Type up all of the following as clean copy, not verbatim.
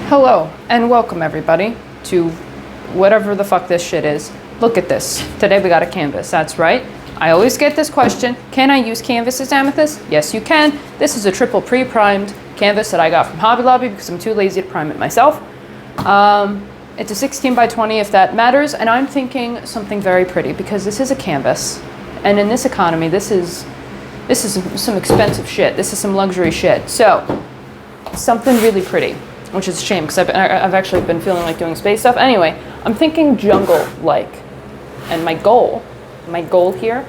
Hello, and welcome everybody to whatever the fuck this shit is. Look at this. Today we got a canvas, that's right. I always get this question, can I use canvas as amethyst? Yes, you can. This is a triple pre-primed canvas that I got from Hobby Lobby because I'm too lazy to prime it myself. It's a 16 by 20 if that matters, and I'm thinking something very pretty because this is a canvas, and in this economy, this is some expensive shit. This is some luxury shit. So, something really pretty, which is a shame because I've actually been feeling like doing space stuff. Anyway, I'm thinking jungle-like, and my goal here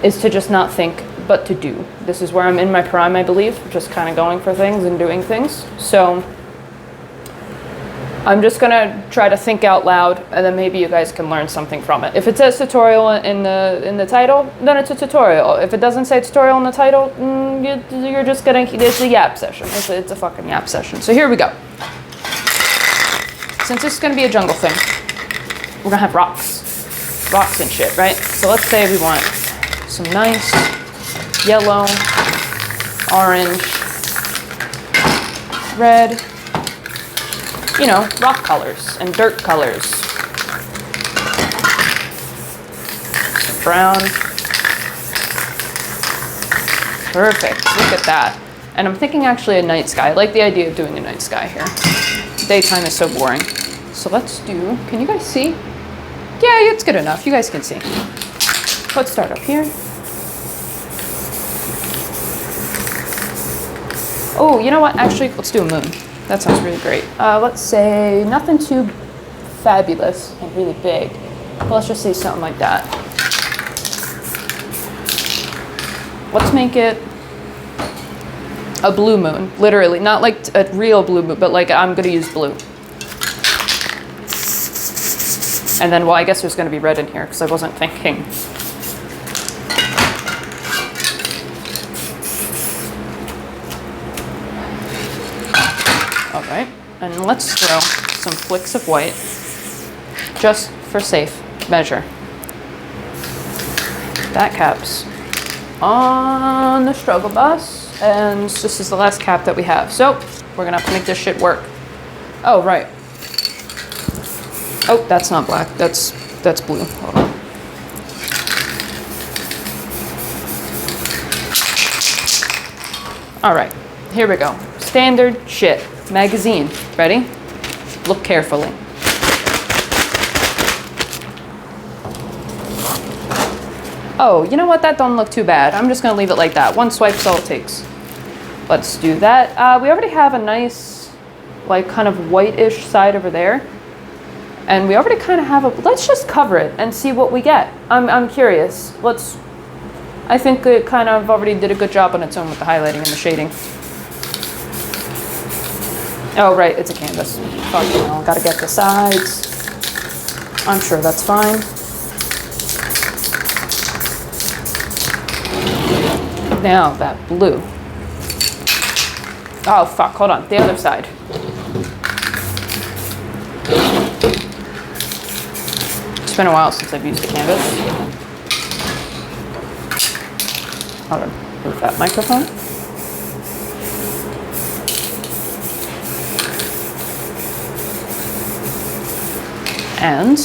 is to just not think, but to do. This is where I'm in my prime, I believe, just kind of going for things and doing things. So I'm just gonna try to think out loud, and then maybe you guys can learn something from it. If it says tutorial in the title, then it's a tutorial. If it doesn't say tutorial in the title, you're just gonna, it's a yap session. It's a fucking yap session. So here we go. Since this is gonna be a jungle thing, we're gonna have rocks and shit, right? So let's say we want some nice yellow, orange, red, you know, rock colors and dirt colors. Brown. Perfect, look at that. And I'm thinking actually a night sky. I like the idea of doing a night sky here. Daytime is so boring. So let's do, can you guys see? Yeah, it's good enough, you guys can see. Let's start up here. Oh, you know what, actually, let's do a moon. That sounds really great. Let's say nothing too fabulous and really big. But let's just say something like that. Let's make it a blue moon, literally. Not like a real blue moon, but like I'm gonna use blue. And then, well, I guess there's gonna be red in here because I wasn't thinking. All right, and let's throw some flicks of white just for safe measure. That cap's on the struggle bus, and this is the last cap that we have. So we're gonna have to make this shit work. Oh, right. Oh, that's not black, that's blue. Hold on. All right, here we go. Standard shit. Magazine. Ready? Look carefully. Oh, you know what? That don't look too bad. I'm just gonna leave it like that. One swipe's all it takes. Let's do that. We already have a nice, like, kind of whitish side over there. And we already kind of have a, let's just cover it and see what we get. I'm curious. I think it kind of already did a good job on its own with the highlighting and the shading. Oh, right, it's a canvas. Fuck, you know, gotta get the sides. I'm sure that's fine. Now that blue. Oh, fuck, hold on, the other side. It's been a while since I've used a canvas. Hold on, move that microphone. And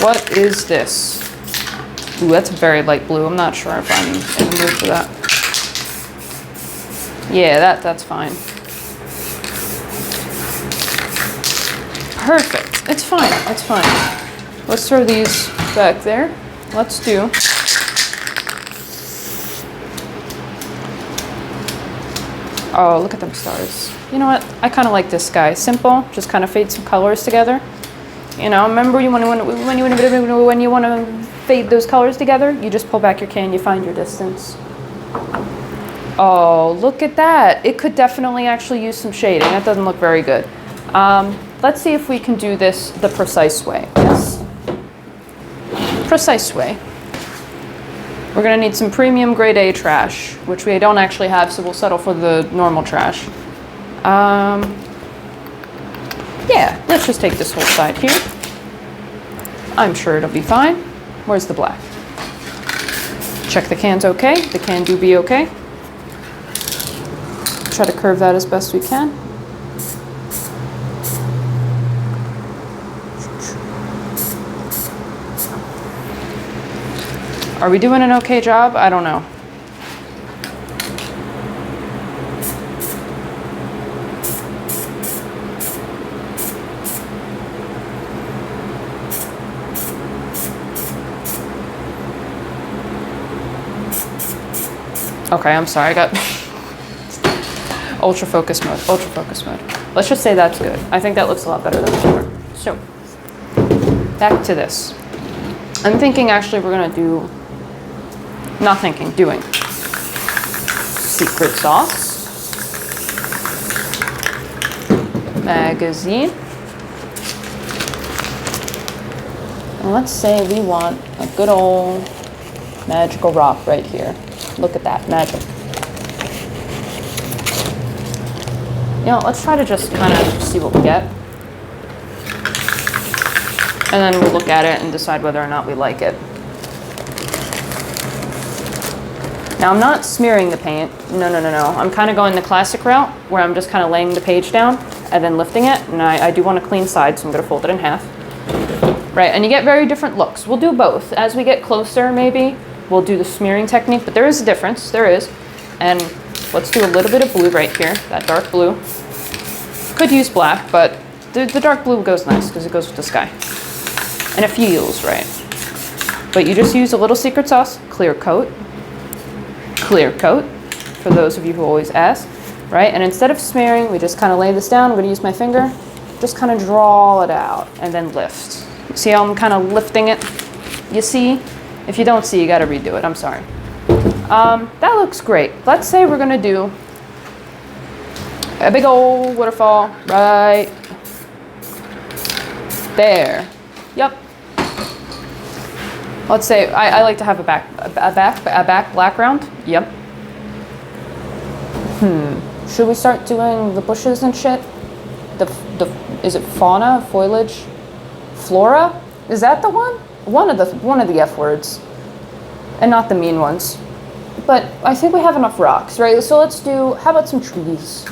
what is this? Ooh, that's very light blue. I'm not sure if I'm in the mood for that. Yeah, that's fine. Perfect. It's fine. It's fine. Let's throw these back there. Let's do. Oh, look at them stars. You know what? I kind of like this sky. Simple, just kind of fade some colors together. You know, remember when you want to fade those colors together, you just pull back your can, you find your distance. Oh, look at that. It could definitely actually use some shading. That doesn't look very good. Let's see if we can do this the precise way. Yes. Precise way. We're gonna need some premium grade A trash, which we don't actually have, so we'll settle for the normal trash. Yeah, let's just take this whole side here. I'm sure it'll be fine. Where's the black? Check the can's okay. The can do be okay. Try to curve that as best we can. Are we doing an okay job? I don't know. Okay, I'm sorry, I got ultra focus mode, ultra focus mode. Let's just say that's good. I think that looks a lot better than before. So, back to this. I'm thinking actually we're gonna do, not thinking, doing secret sauce, magazine, and let's say we want a good old magical rock right here. Look at that, magic. You know, let's try to just kind of see what we get. And then we'll look at it and decide whether or not we like it. Now, I'm not smearing the paint. No. I'm kind of going the classic route where I'm just kind of laying the page down and then lifting it. And I do want a clean side, so I'm going to fold it in half. Right, and you get very different looks. We'll do both. As we get closer, maybe, we'll do the smearing technique, but there is a difference, there is. And let's do a little bit of blue right here, that dark blue. Could use black, but the dark blue goes nice because it goes with the sky. And it feels right. But you just use a little secret sauce, clear coat, for those of you who always ask, right? And instead of smearing, we just kind of lay this down. I'm gonna use my finger, just kind of draw it out and then lift. See how I'm kind of lifting it? You see? If you don't see, you gotta redo it, I'm sorry. That looks great. Let's say we're gonna do a big old waterfall right there. Yep. Let's say, I like to have a back background. Yep. Should we start doing the bushes and shit? Is it fauna, foliage, flora? Is that the one? One of the F words, and not the mean ones. But I think we have enough rocks, right? So let's do, how about some trees?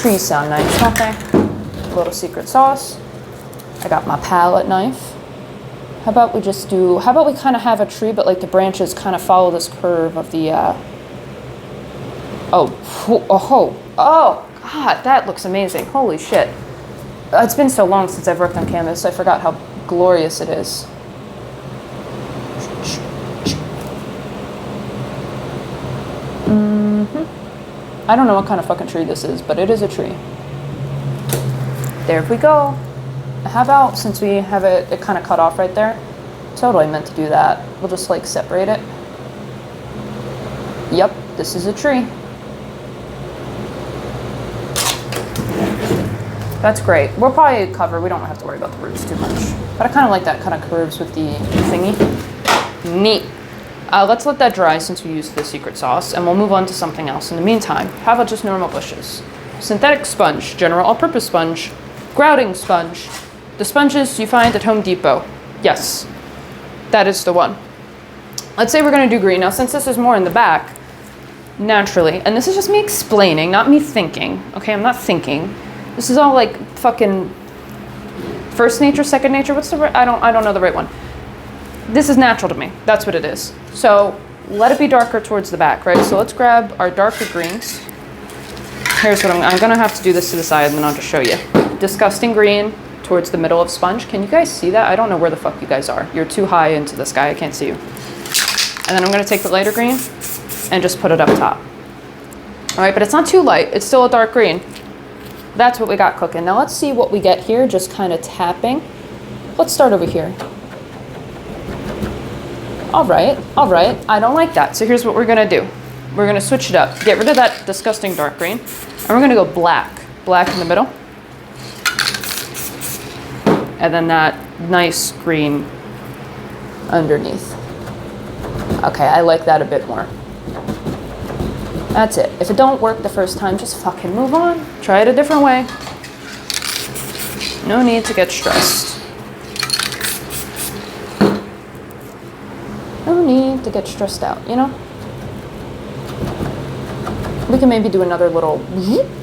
Trees sound nice, don't they? A little secret sauce. I got my palette knife. How about we kind of have a tree, but like the branches kind of follow this curve of the, oh, God, that looks amazing. Holy shit. It's been so long since I've worked on canvas, I forgot how glorious it is. I don't know what kind of fucking tree this is, but it is a tree. There we go. How about, since we have it kind of cut off right there, totally meant to do that. We'll just like separate it. Yep, this is a tree. That's great. We'll probably cover, we don't have to worry about the roots too much. But I kind of like that kind of curves with the thingy. Neat. Let's let that dry since we used the secret sauce, and we'll move on to something else. In the meantime, how about just normal bushes? Synthetic sponge, general all-purpose sponge, grouting sponge. The sponges you find at Home Depot. Yes, that is the one. Let's say we're gonna do green. Now, since this is more in the back, naturally, and this is just me explaining, not me thinking, okay? I'm not thinking. This is all like fucking first nature, second nature. What's the right? I don't know the right one. This is natural to me. That's what it is. So let it be darker towards the back, right? So let's grab our darker greens. Here's what I'm gonna have to do this to the side and then I'll just show you. Disgusting green towards the middle of sponge. Can you guys see that? I don't know where the fuck you guys are. You're too high into the sky. I can't see you. And then I'm gonna take the lighter green and just put it up top. All right, but it's not too light. It's still a dark green. That's what we got cooking. Now let's see what we get here, just kind of tapping. Let's start over here. All right, I don't like that. So here's what we're gonna do. We're gonna switch it up. Get rid of that disgusting dark green. And we're gonna go black. Black in the middle. And then that nice green underneath. Okay, I like that a bit more. That's it. If it don't work the first time, just fucking move on. Try it a different way. No need to get stressed. No need to get stressed out, you know? We can maybe do another little,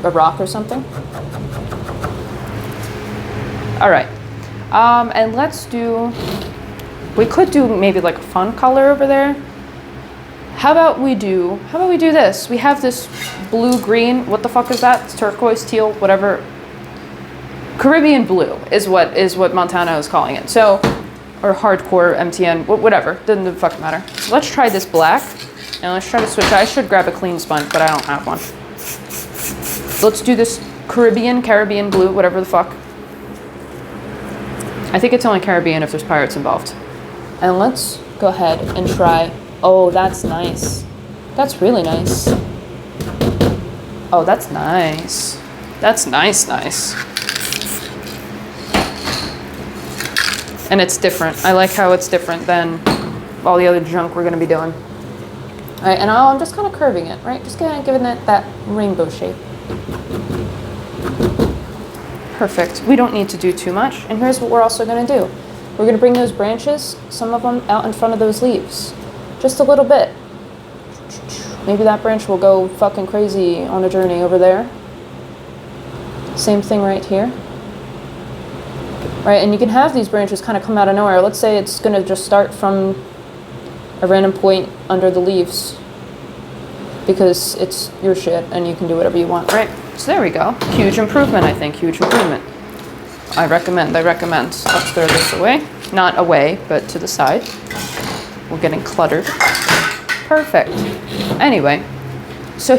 a rock or something. All right. And let's do We could do maybe like a fun color over there. How about we do this? We have this blue-green, what the fuck is that? It's turquoise, teal, whatever. Caribbean blue is what Montana is calling it. So, or hardcore MTN, whatever, doesn't fucking matter. So let's try this black, and let's try to switch. I should grab a clean sponge, but I don't have one. Let's do this Caribbean blue, whatever the fuck. I think it's only Caribbean if there's pirates involved. And let's go ahead and try. Oh, that's nice. That's really nice. Oh, that's nice. That's nice. And it's different. I like how it's different than all the other junk we're gonna be doing. All right, and I'm just kind of curving it, right? Just kind of giving it that rainbow shape. Perfect. We don't need to do too much. And here's what we're also gonna do. We're gonna bring those branches, some of them out in front of those leaves. Just a little bit. Maybe that branch will go fucking crazy on a journey over there. Same thing right here. Right, and you can have these branches kind of come out of nowhere. Let's say it's going to just start from a random point under the leaves because it's your shit and you can do whatever you want. Right, so there we go. Huge improvement, I think. Huge improvement. I recommend. Let's throw this away. Not away, but to the side. We're getting cluttered. Perfect. Anyway, so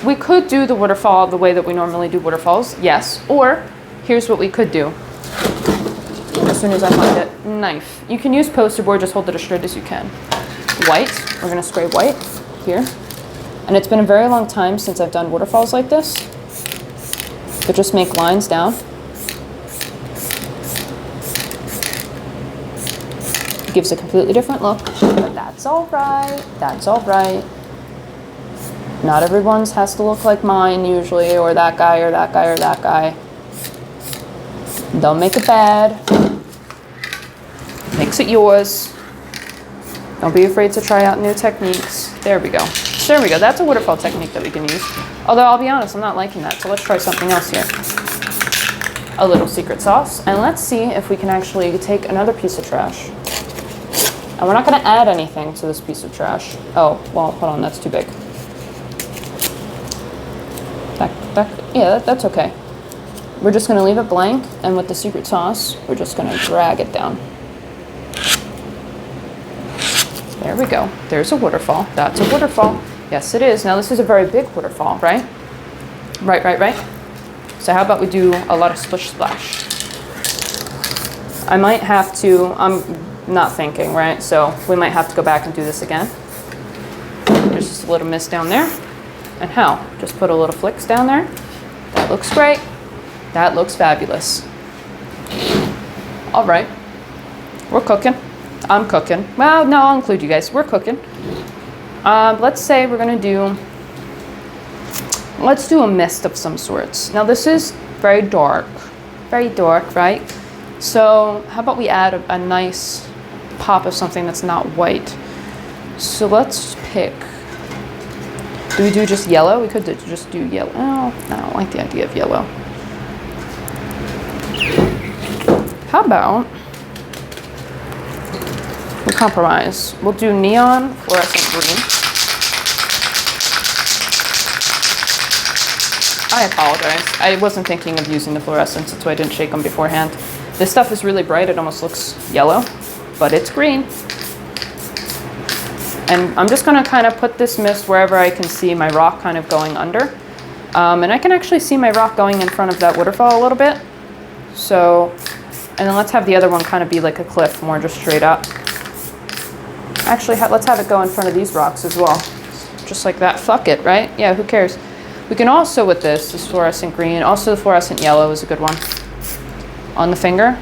we could do the waterfall the way that we normally do waterfalls, yes. Or here's what we could do. As soon as I find it, knife. You can use poster board, just hold it as straight as you can. White, we're gonna spray white here. And it's been a very long time since I've done waterfalls like this. But just make lines down. It gives a completely different look, but that's all right. That's all right. Not everyone's has to look like mine usually, or that guy, or that guy, or that guy. Don't make it bad. Makes it yours. Don't be afraid to try out new techniques. There we go. There we go. That's a waterfall technique that we can use. Although I'll be honest, I'm not liking that. So let's try something else here. A little secret sauce. And let's see if we can actually take another piece of trash. And we're not going to add anything to this piece of trash. Oh, well, hold on. That's too big. That's okay. We're just going to leave it blank. And with the secret sauce, we're just going to drag it down. There we go. There's a waterfall. That's a waterfall. Yes, it is. Now, this is a very big waterfall, right? Right. So how about we do a lot of splish splash? I might have to, I'm not thinking, right? So we might have to go back and do this again. There's just a little mist down there. And how? Just put a little flicks down there. That looks great. That looks fabulous. All right. We're cooking. I'm cooking. Well, no, I'll include you guys. We're cooking. Let's say we're going to do, let's do a mist of some sorts. Now, this is very dark, right? So how about we add a nice pop of something that's not white? So let's pick, do we do just yellow? We could just do yellow. Oh, I don't like the idea of yellow. How about we compromise? We'll do neon fluorescent green. I apologize. I wasn't thinking of using the fluorescents, that's why I didn't shake them beforehand. This stuff is really bright. It almost looks yellow, but it's green. And I'm just going to kind of put this mist wherever I can see my rock kind of going under. And I can actually see my rock going in front of that waterfall a little bit. So, and then let's have the other one kind of be like a cliff, more just straight up. Actually, let's have it go in front of these rocks as well. Just like that. Fuck it, right? Yeah, who cares? We can also, with this fluorescent green, also the fluorescent yellow is a good one. On the finger,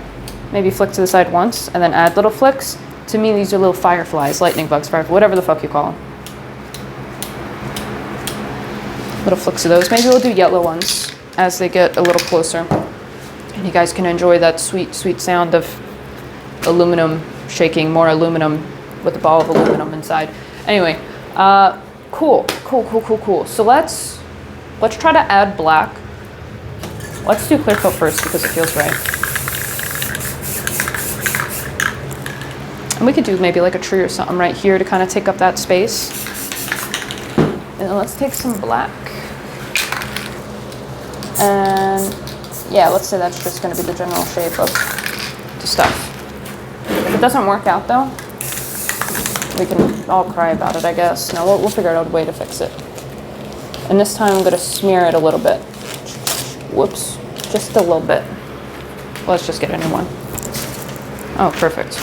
maybe flick to the side once, and then add little flicks. To me, these are little fireflies, lightning bugs, whatever the fuck you call them. Little flicks of those. Maybe we'll do yellow ones as they get a little closer. And you guys can enjoy that sweet, sweet sound of aluminum shaking, more aluminum with a ball of aluminum inside. Anyway, cool. So let's try to add black. Let's do clear coat first because it feels right. And we could do maybe like a tree or something right here to kind of take up that space. And then let's take some black. And yeah, let's say that's just going to be the general shape of the stuff. If it doesn't work out though, we can all cry about it, I guess. No, we'll figure out a way to fix it. And this time I'm going to smear it a little bit. Whoops, just a little bit. Let's just get a new one. Oh, perfect.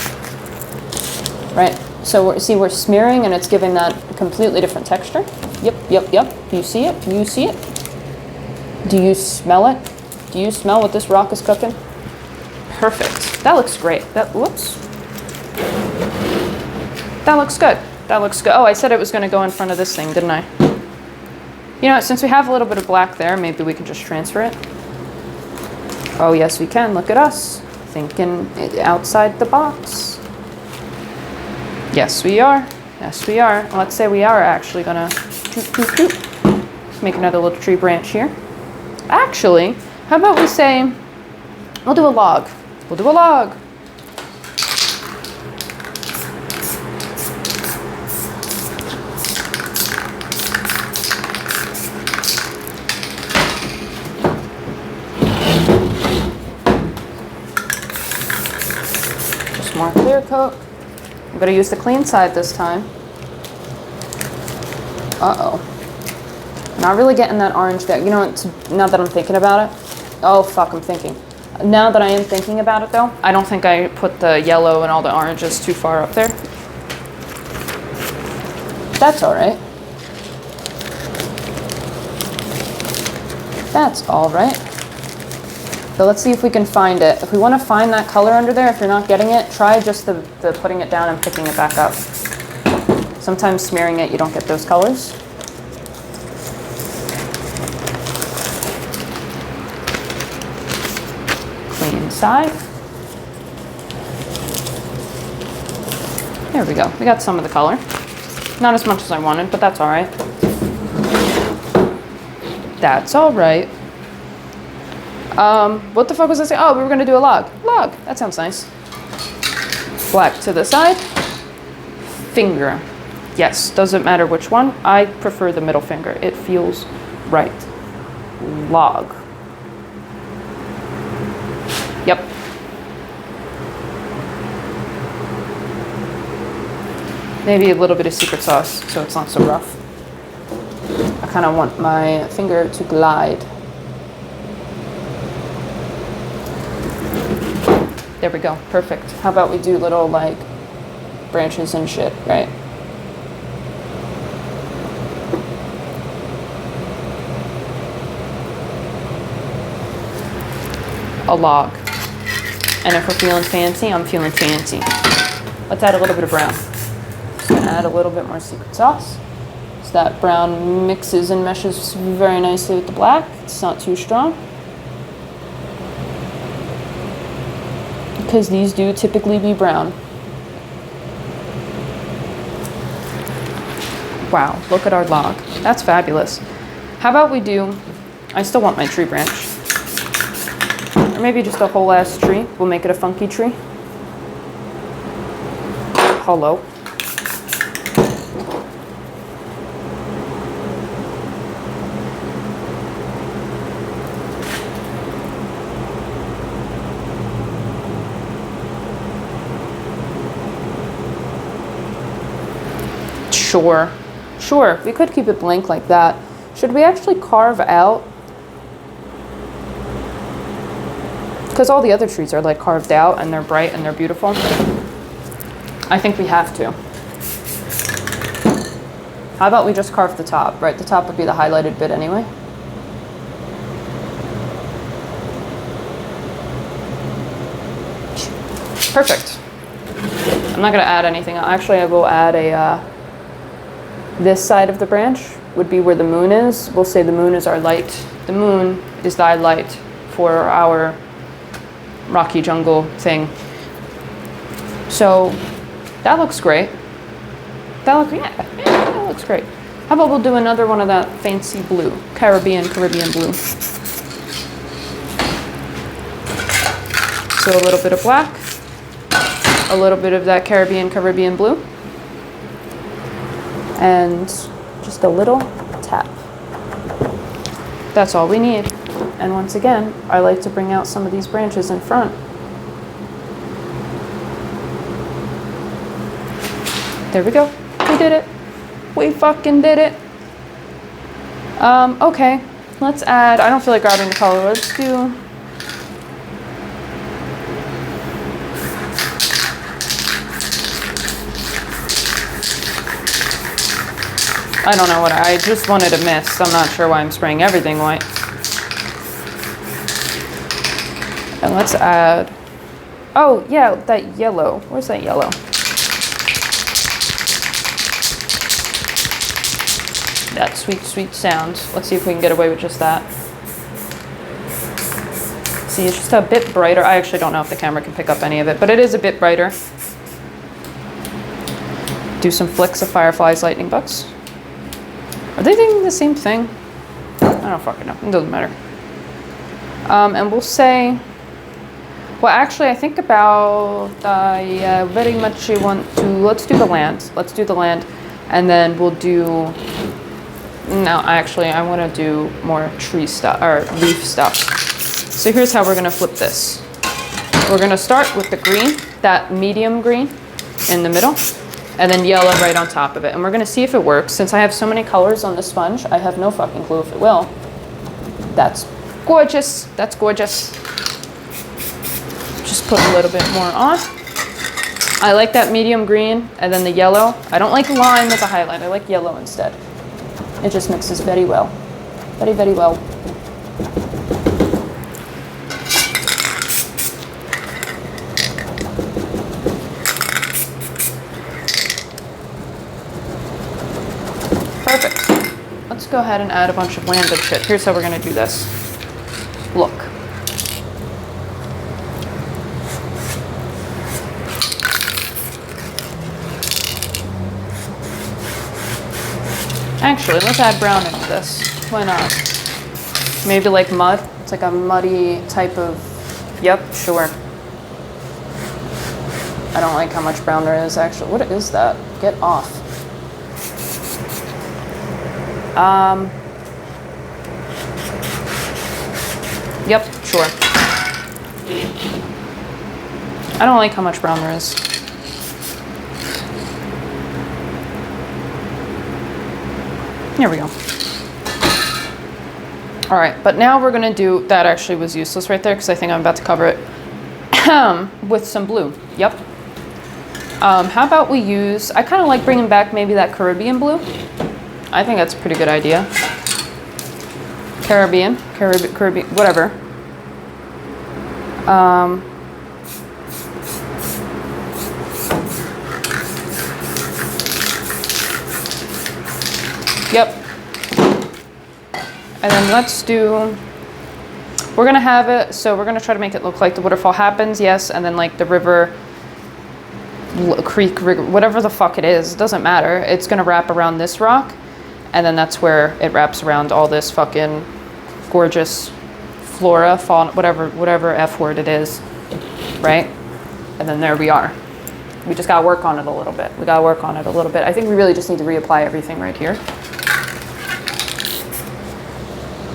Right, so we're smearing and it's giving that completely different texture. Yep. You see it? You see it? Do you smell it? Do you smell what this rock is cooking? Perfect. That looks great. Whoops. That looks good. That looks good. Oh, I said it was going to go in front of this thing, didn't I? You know, since we have a little bit of black there, maybe we can just transfer it. Oh, yes, we can. Look at us. Thinking outside the box. Yes, we are. Yes, we are. Let's say we are actually going to make another little tree branch here. Actually, how about we say, we'll do a log. We'll do a log. More clear coat. I'm going to use the clean side this time. Uh-oh. Not really getting that orange there. You know what, now that I'm thinking about it. Oh, fuck, I'm thinking. Now that I am thinking about it, though, I don't think I put the yellow and all the oranges too far up there. That's all right. That's all right. So let's see if we can find it. If we want to find that color under there, if you're not getting it, try just the putting it down and picking it back up. Sometimes smearing it, you don't get those colors. Clean side. There we go. We got some of the color. Not as much as I wanted, but that's all right. That's all right. What the fuck was I saying? Oh, we were going to do a log. Log. That sounds nice. Black to the side. Finger. Yes, doesn't matter which one. I prefer the middle finger. It feels right. Log. Yep. Maybe a little bit of secret sauce so it's not so rough. I kind of want my finger to glide. There we go, perfect. How about we do little like branches and shit, right? A log. And if we're feeling fancy, I'm feeling fancy. Let's add a little bit of brown. Just gonna add a little bit more secret sauce. So that brown mixes and meshes very nicely with the black. It's not too strong. Because these do typically be brown. Wow, look at our log. That's fabulous. How about we do, I still want my tree branch. Or maybe just a whole ass tree. We'll make it a funky tree. Hello. Sure, we could keep it blank like that. Should we actually carve out? Because all the other trees are like carved out and they're bright and they're beautiful. I think we have to. How about we just carve the top, right? The top would be the highlighted bit anyway. Perfect. I'm not gonna add anything. Actually, I will add a, this side of the branch would be where the moon is. We'll say the moon is our light. The moon is thy light for our rocky jungle thing. So that looks great. Yeah, that looks great. How about we'll do another one of that fancy blue, Caribbean blue. So a little bit of black. a little bit of that Caribbean blue. And just a little tap. That's all we need. And once again, I like to bring out some of these branches in front. There we go. We did it. We fucking did it. Okay. Let's add, I don't feel like grabbing the color. Let's do, I don't know what, I just wanted a mist. I'm not sure why I'm spraying everything white. And let's add, oh yeah, that yellow. Where's that yellow? That sweet, sweet sound. Let's see if we can get away with just that. See, it's just a bit brighter. I actually don't know if the camera can pick up any of it, but it is a bit brighter. Do some flicks of Firefly's lightning bugs. Are they doing the same thing? I don't fucking know. It doesn't matter. And we'll say, well, actually, I think about, very much you want to, let's do the land. Let's do the land. And then we'll do, no, actually, I want to do more tree stuff, or leaf stuff. So here's how we're going to flip this. We're going to start with the green, that medium green in the middle, and then yellow right on top of it. And we're going to see if it works. Since I have so many colors on the sponge, I have no fucking clue if it will. That's gorgeous. That's gorgeous. Just put a little bit more on. I like that medium green and then the yellow. I don't like lime as a highlight. I like yellow instead. It just mixes very well. Very, very well. Perfect. Let's go ahead and add a bunch of landed shit. Here's how we're going to do this. Look. Actually, let's add brown into this. Why not? Maybe like mud. It's like a muddy type of, yep, sure. I don't like how much brown there is actually. What is that? Get off. Yep, sure. I don't like how much brown there is. There we go. All right, but now we're gonna do, that actually was useless right there because I think I'm about to cover it with some blue. Yep. How about we use, I kind of like bringing back maybe that Caribbean blue. I think that's a pretty good idea. Caribbean, whatever. Yep. And then let's do, we're gonna have it, so we're gonna try to make it look like the waterfall happens, yes, and then like the river, creek, whatever the fuck it is, it doesn't matter. It's gonna wrap around this rock, and then that's where it wraps around all this fucking gorgeous flora, fauna, whatever F word it is, right? And then there we are. We just gotta work on it a little bit. I think we really just need to reapply everything right here.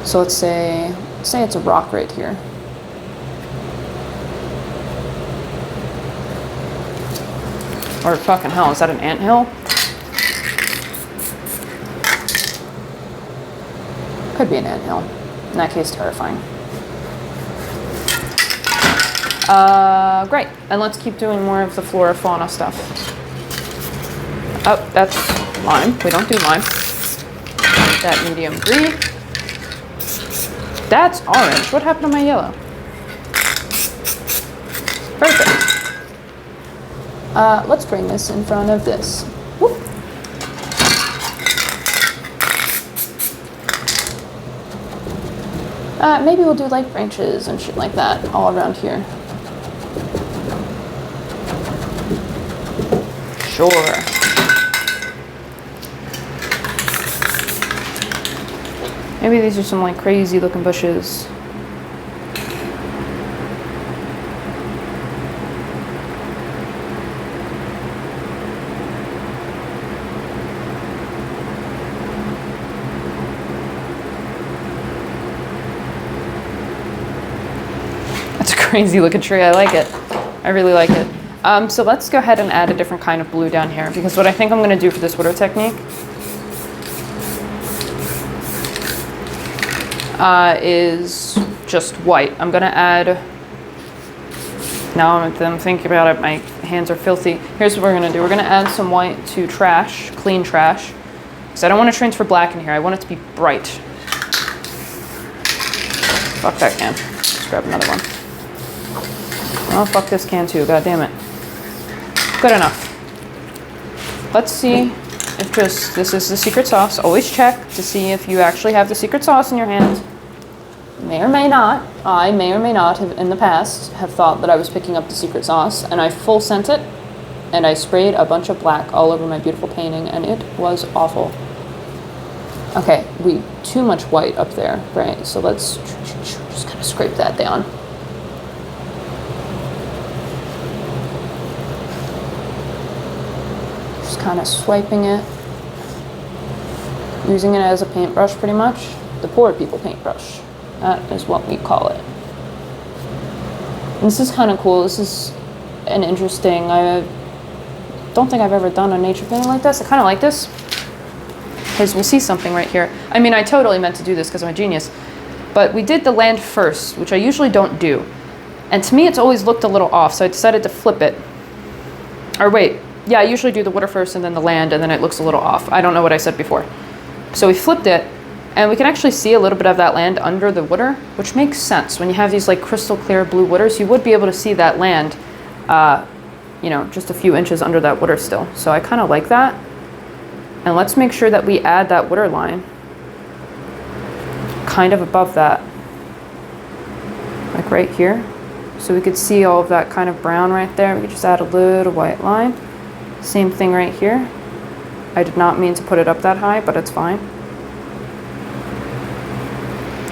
So let's say it's a rock right here. Or fucking hell, is that an anthill? Could be an anthill. In that case, terrifying. Great. And let's keep doing more of the flora fauna stuff. Oh, that's lime. We don't do lime. That medium green. That's orange. What happened to my yellow? Perfect. Let's bring this in front of this. Whoop. Maybe we'll do like branches and shit like that all around here. Sure. Maybe these are some like crazy looking bushes. crazy looking tree. I like it. I really like it. So let's go ahead and add a different kind of blue down here, because what I think I'm going to do for this water technique is just white. I'm going to add, now I'm thinking about it, my hands are filthy. Here's what we're going to do. We're going to add some white to trash, clean trash, because I don't want to transfer black in here. I want it to be bright. Fuck that can. Let's grab another one. Oh, fuck this can too. God damn it. Good enough. Let's see if this is the secret sauce. Always check to see if you actually have the secret sauce in your hand. May or may not. I may or may not have in the past have thought that I was picking up the secret sauce, and I full sent it, and I sprayed a bunch of black all over my beautiful painting, and it was awful. Okay, too much white up there, right? So let's just kind of scrape that down. Just kind of swiping it, using it as a paintbrush pretty much. The poor people paintbrush. That is what we call it. And this is kind of cool. This is an interesting, I don't think I've ever done a nature painting like this. I kind of like this. Because we'll see something right here. I mean, I totally meant to do this because I'm a genius. But we did the land first, which I usually don't do. And to me, it's always looked a little off, so I decided to flip it. Or wait, yeah, I usually do the water first and then the land, and then it looks a little off. I don't know what I said before. So we flipped it, and we can actually see a little bit of that land under the water, which makes sense. When you have these like crystal clear blue waters, you would be able to see that land, you know, just a few inches under that water still. So I kind of like that. And let's make sure that we add that water line kind of above that, like right here. So we could see all of that kind of brown right there. We could just add a little white line. Same thing right here. I did not mean to put it up that high, but it's fine.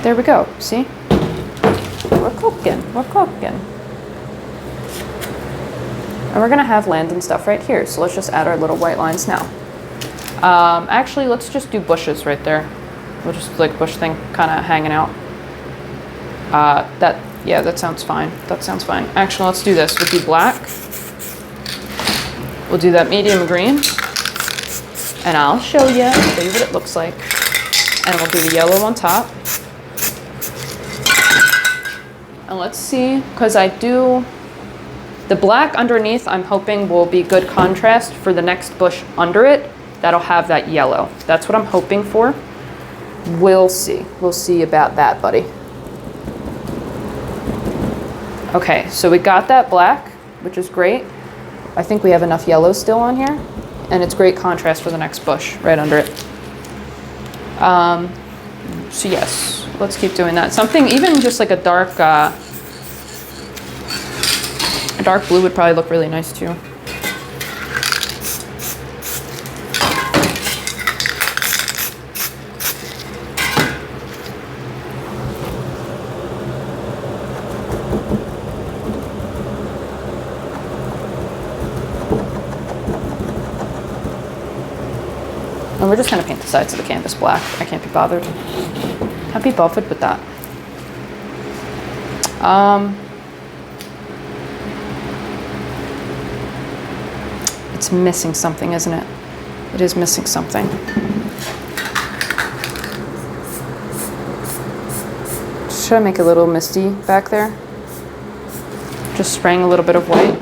There we go, see? We're cooking, we're cooking. And we're gonna have land and stuff right here. So let's just add our little white lines now. Actually, let's just do bushes right there. We'll just like bush thing kind of hanging out. Yeah, that sounds fine. That sounds fine. Actually, let's do this. We'll do black. We'll do that medium green. And I'll show you what it looks like. And we'll do the yellow on top. And let's see, because I do the black underneath, I'm hoping will be good contrast for the next bush under it. That'll have that yellow. That's what I'm hoping for. We'll see. We'll see about that, buddy. Okay, so we got that black, which is great. I think we have enough yellow still on here, and it's great contrast for the next bush right under it. So yes, let's keep doing that. Something, even just like a dark blue would probably look really nice too. And we're just going to paint the sides of the canvas black. I can't be bothered. Can't be bothered with that. It's missing something, isn't it? It is missing something. Should I make a little misty back there? Just spraying a little bit of white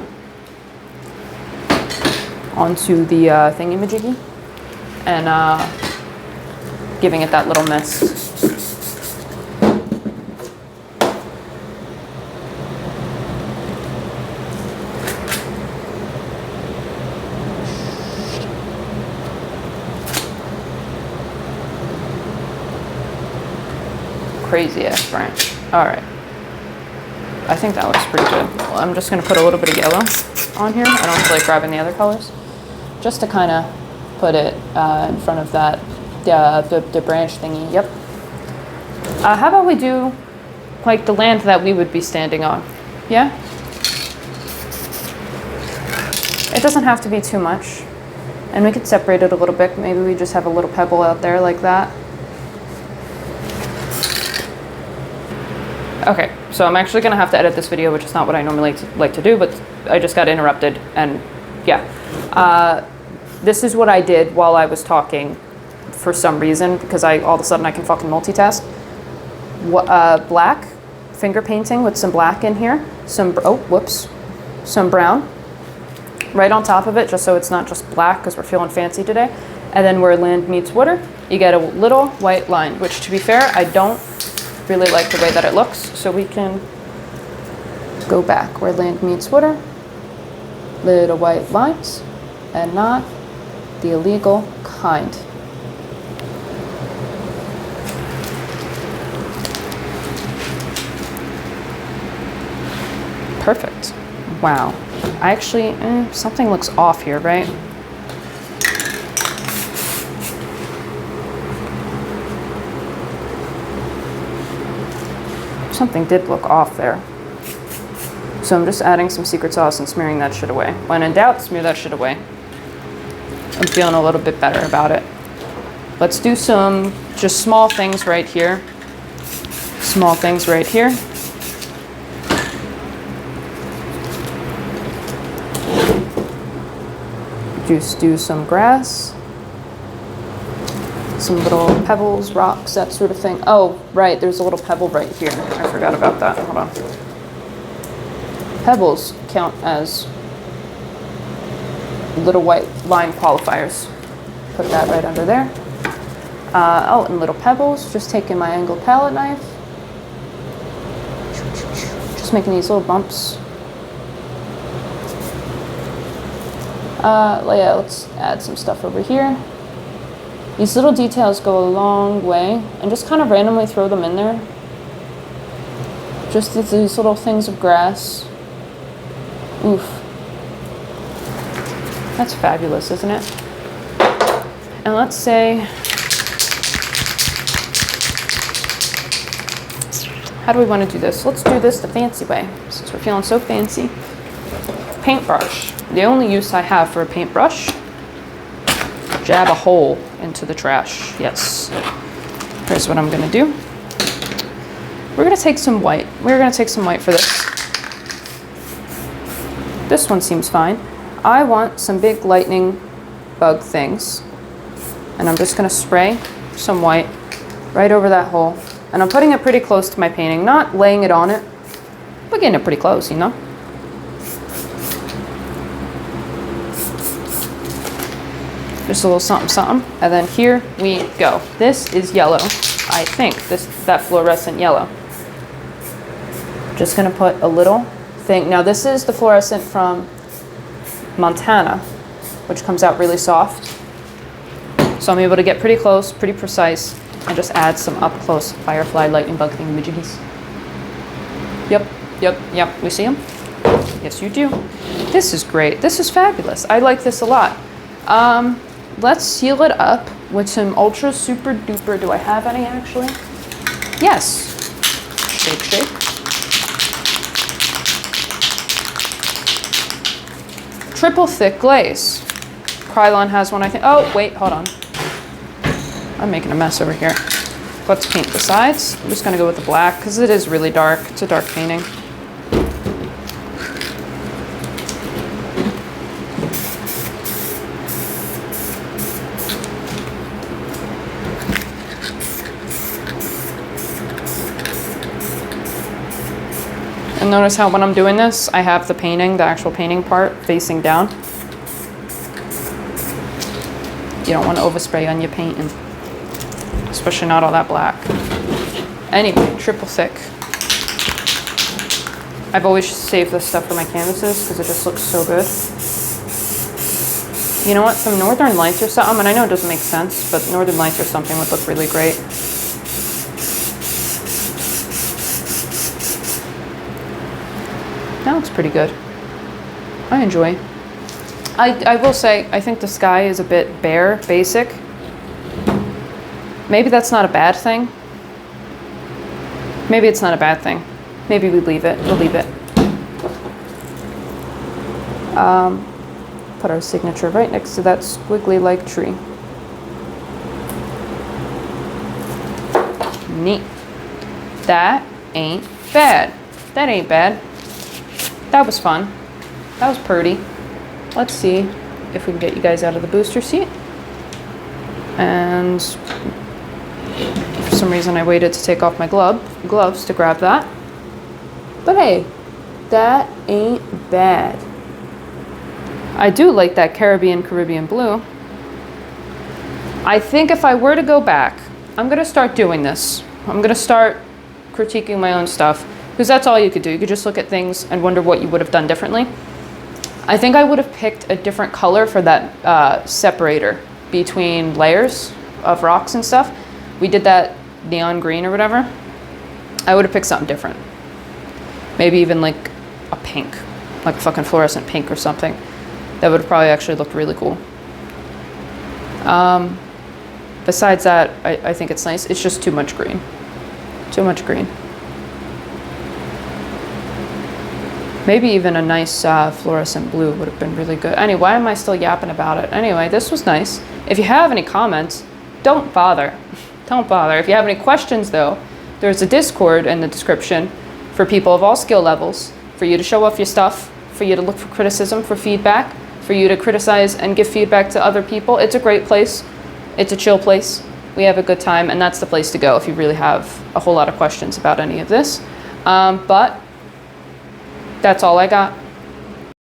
onto the thingy-majiggy. And giving it that little mist. Crazy ass branch. All right. I think that looks pretty good. Well, I'm just gonna put a little bit of yellow on here. I don't feel like grabbing the other colors, just to kind of put it in front of that, the branch thingy. Yep. How about we do like the land that we would be standing on? Yeah? It doesn't have to be too much. And we could separate it a little bit. Maybe we just have a little pebble out there like that. Okay, so I'm actually gonna have to edit this video, which is not what I normally like to do, but I just got interrupted, and yeah. This is what I did while I was talking for some reason, because all of a sudden I can fucking multitask. Black finger painting with some black in here, some brown right on top of it, just so it's not just black, because we're feeling fancy today. And then where land meets water, you get a little white line, which, to be fair, I don't really like the way that it looks, so we can go back where land meets water, little white lines, and not the illegal kind. Perfect. Wow. I actually, something looks off here, right? Something did look off there. So I'm just adding some secret sauce and smearing that shit away. When in doubt, smear that shit away. I'm feeling a little bit better about it. Let's do some just small things right here. Small things right here. Just do some grass. Some little pebbles, rocks, that sort of thing. Oh, right, there's a little pebble right here. I forgot about that. Hold on. Pebbles count as little white line qualifiers. Put that right under there. And little pebbles. Just taking my angled palette knife. Just making these little bumps. Yeah, let's add some stuff over here. These little details go a long way, and just kind of randomly throw them in there. Just these little things of grass. Oof. That's fabulous, isn't it? And let's say, how do we want to do this? Let's do this the fancy way, since we're feeling so fancy. Paintbrush. The only use I have for a paintbrush, jab a hole into the trash. Yes. Here's what I'm gonna do. We're gonna take some white. We're gonna take some white for this. This one seems fine. I want some big lightning bug things. And I'm just gonna spray some white right over that hole. And I'm putting it pretty close to my painting, not laying it on it, but getting it pretty close, you know? Just a little something, something. And then here we go. This is yellow. I think that fluorescent yellow. Just gonna put a little thing. Now this is the fluorescent from Montana, which comes out really soft. So I'm able to get pretty close, pretty precise, and just add some up close firefly lightning bug thingamajiggies. Yep, we see them? Yes, you do. This is great. This is fabulous. I like this a lot. Let's seal it up with some ultra super duper. Do I have any actually? Yes. Shake, shake. Triple thick glaze. Krylon has one, I think. Oh, wait, hold on. I'm making a mess over here. Let's paint the sides. I'm just gonna go with the black because it is really dark. It's a dark painting. And notice how when I'm doing this, I have the painting, the actual painting part, facing down. You don't want to overspray on your painting, especially not all that black. Anyway, triple thick. I've always saved this stuff for my canvases because it just looks so good. You know what, some Northern Lights or something, and I know it doesn't make sense, but Northern Lights or something would look really great. That looks pretty good. I enjoy. I will say, I think the sky is a bit bare, basic. Maybe that's not a bad thing. Maybe it's not a bad thing. Maybe we leave it. We'll leave it. Put our signature right next to that squiggly-like tree. Neat. That ain't bad. That ain't bad. That was fun. That was pretty. Let's see if we can get you guys out of the booster seat. And for some reason I waited to take off my gloves to grab that. But hey, that ain't bad. I do like that Caribbean blue. I think if I were to go back, I'm gonna start doing this. I'm gonna start critiquing my own stuff, because that's all you could do. You could just look at things and wonder what you would have done differently. I think I would have picked a different color for that separator between layers of rocks and stuff. We did that neon green or whatever. I would have picked something different. Maybe even like a pink, like a fucking fluorescent pink or something. That would have probably actually looked really cool. Besides that, I think it's nice. It's just too much green. Too much green. Maybe even a nice fluorescent blue would have been really good. Anyway, why am I still yapping about it? Anyway, this was nice. If you have any comments, don't bother. Don't bother. If you have any questions, though, there's a Discord in the description for people of all skill levels, for you to show off your stuff, for you to look for criticism, for feedback, for you to criticize and give feedback to other people. It's a great place. It's a chill place. We have a good time, and that's the place to go if you really have a whole lot of questions about any of this. But that's all I got.